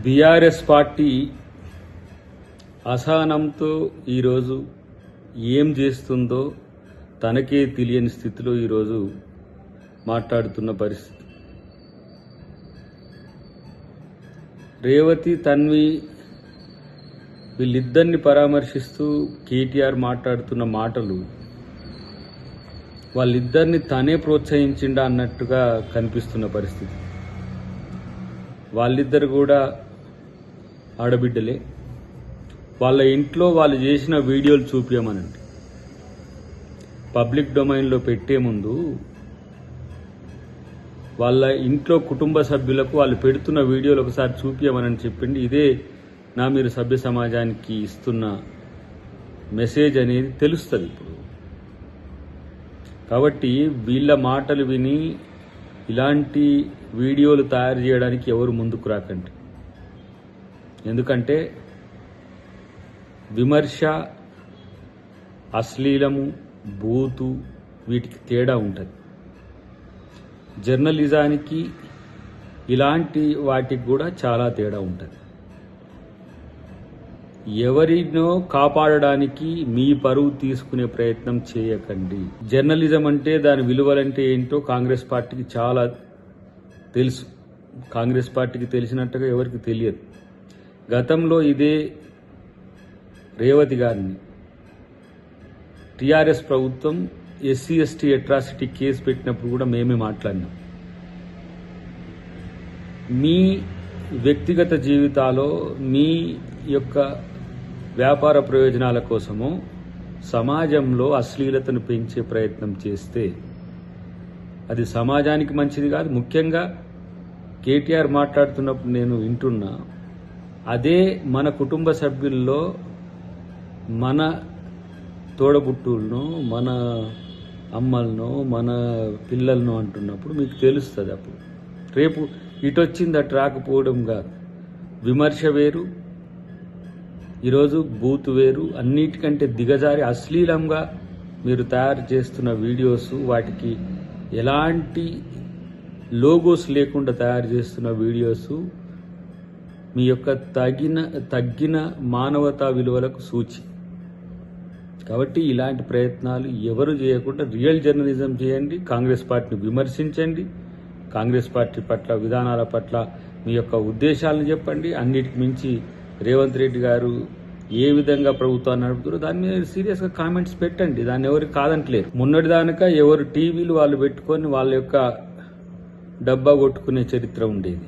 BRS party అసహనంతో ఈరోజు ఏం చేస్తుందో తనకే తెలియని స్థితిలో ఈరోజు మాట్లాడుతున్న పరిస్థితి. రేవతి, తన్వి వీళ్ళిద్దరిని పరామర్శిస్తూ కేటీఆర్ మాట్లాడుతున్న మాటలు వాళ్ళిద్దరిని తనే ప్రోత్సహించిండా అన్నట్టుగా కనిపిస్తున్న పరిస్థితి. వాళ్ళిద్దరు కూడా ఆడబిడ్డలే. వాళ్ళ ఇంట్లో వాళ్ళు చేసిన వీడియోలు చూపించమనండి. పబ్లిక్ డొమైన్లో పెట్టే ముందు వాళ్ళ ఇంట్లో కుటుంబ సభ్యులకు వాళ్ళు పెడుతున్న వీడియోలు ఒకసారి చూపించమని చెప్పింది. ఇదే మీరు సభ్య సమాజానికి ఇస్తున్న మెసేజ్ అనేది తెలుస్తుంది ఇప్పుడు. కాబట్టి వీళ్ళ మాటలు విని ఇలాంటి వీడియోలు తయారు చేయడానికి ఎవరు ముందుకు రాకండి. ఎందుకంటే విమర్శ, అశ్లీలము, బూతు వీటికి తేడా ఉంటుంది. జర్నలిజానికి ఇలాంటి వాటికి కూడా చాలా తేడా ఉంటుంది. ఎవరినో కాపాడడానికి మీ పరువు తీసుకునే ప్రయత్నం చేయకండి. జర్నలిజం అంటే దాని విలువలంటే ఏంటో కాంగ్రెస్ పార్టీకి చాలా తెలుసు. కాంగ్రెస్ పార్టీకి తెలిసినట్టుగా ఎవరికి తెలియదు. గతంలో ఇదే రేవతి గారిని టీఆర్ఎస్ ప్రభుత్వం ఎస్సీ ఎస్టీ అట్రాసిటీ కేసు పెట్టినప్పుడు కూడా మేమే మాట్లాడినాం. మీ వ్యక్తిగత జీవితాల్లో మీ యొక్క వ్యాపార ప్రయోజనాల కోసము సమాజంలో అశ్లీలతను పెంచే ప్రయత్నం చేస్తే అది సమాజానికి మంచిది కాదు. ముఖ్యంగా కేటీఆర్ మాట్లాడుతున్నప్పుడు నేను వింటున్నా, అదే మన కుటుంబ సభ్యుల్లో మన తోడబుట్టులను, మన అమ్మలను, మన పిల్లలను అంటున్నప్పుడు మీకు తెలుస్తుంది. అప్పుడు రేపు ఇటు వచ్చింది అటు రాకపోవడం కాదు. విమర్శ వేరు, ఈరోజు బూత్ వేరు. అన్నిటికంటే దిగజారి అశ్లీలంగా మీరు తయారు చేస్తున్న వీడియోస్, వాటికి ఎలాంటి లోగోస్ లేకుండా తయారు చేస్తున్న వీడియోస్ మీ యొక్క తగ్గిన మానవతా విలువలకు సూచి. కాబట్టి ఇలాంటి ప్రయత్నాలు ఎవరు చేయకుండా రియల్ జర్నలిజం చేయండి. కాంగ్రెస్ పార్టీని విమర్శించండి. కాంగ్రెస్ పార్టీ పట్ల, విధానాల పట్ల మీ యొక్క ఉద్దేశాలను చెప్పండి. అన్నిటికి మించి రేవంత్ రెడ్డి గారు ఏ విధంగా ప్రభుత్వాన్ని నడుపుతారో దాని మీద సీరియస్గా కామెంట్స్ పెట్టండి. దాన్ని ఎవరు కాదంటలేరు. మొన్నటిదానిక ఎవరు టీవీలు వాళ్ళు పెట్టుకొని వాళ్ళ యొక్క డబ్బా కొట్టుకునే చరిత్ర ఉండేది.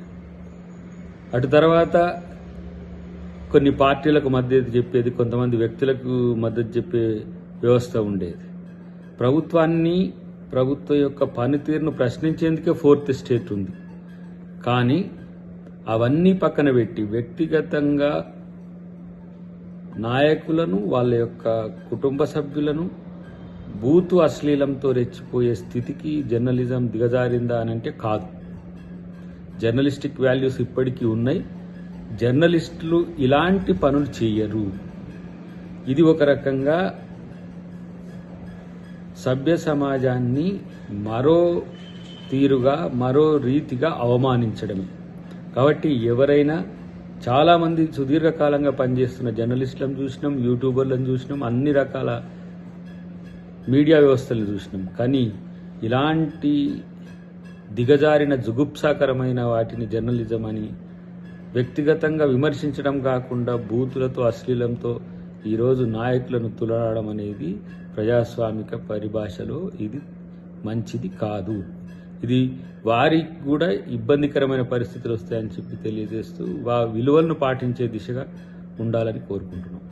అటు తర్వాత కొన్ని పార్టీలకు మద్దతు చెప్పేది, కొంతమంది వ్యక్తులకు మద్దతు చెప్పే వ్యవస్థ ఉండేది. ప్రభుత్వం యొక్క పనితీరును ప్రశ్నించేందుకే ఫోర్త్ ఎస్టేట్ ఉంది. కానీ అవన్నీ పక్కన పెట్టి వ్యక్తిగతంగా నాయకులను, వాళ్ళ యొక్క కుటుంబ సభ్యులను బూతు అశ్లీలంతో రెచ్చిపోయే స్థితికి జర్నలిజం దిగజారిందా అని అంటే కాదు. జర్నలిస్టిక్ వాల్యూస్ ఇప్పటికీ ఉన్నాయి. జర్నలిస్టులు ఇలాంటి పనులు చేయరు. ఇది ఒక రకంగా సభ్య సమాజాన్ని మరో తీరుగా, మరో రీతిగా అవమానించడమే. కాబట్టి ఎవరైనా, చాలామంది సుదీర్ఘకాలంగా పనిచేస్తున్న జర్నలిస్టులను చూసినాం, యూట్యూబర్లను చూసినాం, అన్ని రకాల మీడియా వ్యవస్థలను చూసినాం. కానీ ఇలాంటి దిగజారిన జుగుప్సాకరమైన వాటిని జర్నలిజం అని వ్యక్తిగతంగా విమర్శించడం కాకుండా బూతులతో, అశ్లీలంతో ఈరోజు నాయకులను తులడడం అనేది ప్రజాస్వామిక పరిభాషలో ఇది మంచిది కాదు. ఇది వారికి కూడా ఇబ్బందికరమైన పరిస్థితులు వస్తాయని చెప్పి తెలియజేస్తూ విలువలను పాటించే దిశగా ఉండాలని కోరుకుంటున్నాం.